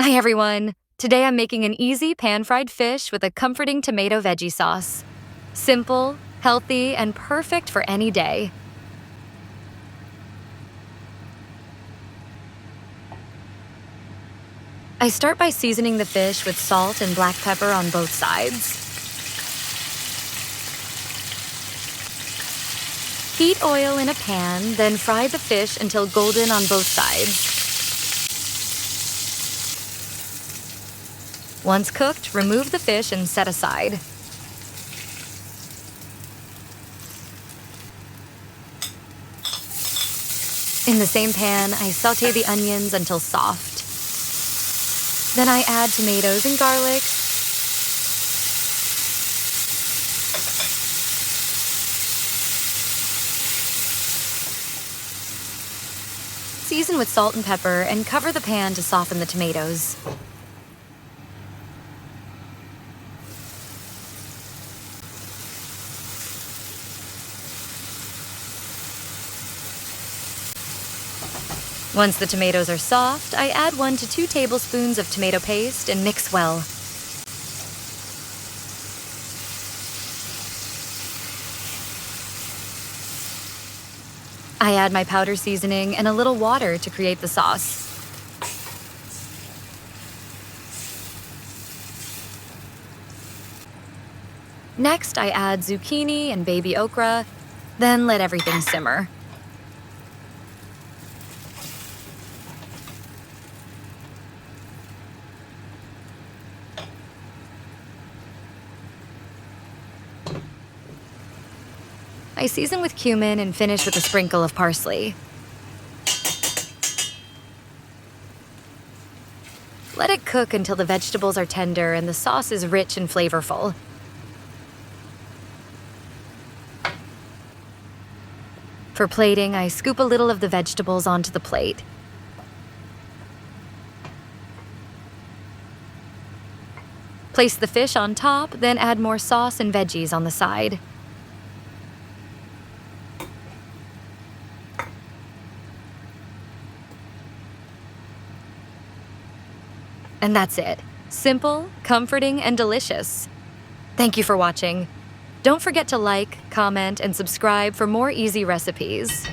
Hi everyone! Today I'm making an easy pan-fried fish with a comforting tomato veggie sauce. Simple, healthy, and perfect for any day. I start by seasoning the fish with salt and black pepper on both sides. Heat oil in a pan, then fry the fish until golden on both sides. Once cooked, remove the fish and set aside. In the same pan, I sauté the onions until soft. Then I add tomatoes and garlic. Season with salt and pepper and cover the pan to soften the tomatoes. Once the tomatoes are soft, I add 1 to 2 tablespoons of tomato paste and mix well. I add my powder seasoning and a little water to create the sauce. Next, I add zucchini and baby okra, then let everything simmer. I season with cumin and finish with a sprinkle of parsley. Let it cook until the vegetables are tender and the sauce is rich and flavorful. For plating, I scoop a little of the vegetables onto the plate. Place the fish on top, then add more sauce and veggies on the side. And that's it. Simple, comforting, and delicious. Thank you for watching. Don't forget to like, comment, and subscribe for more easy recipes.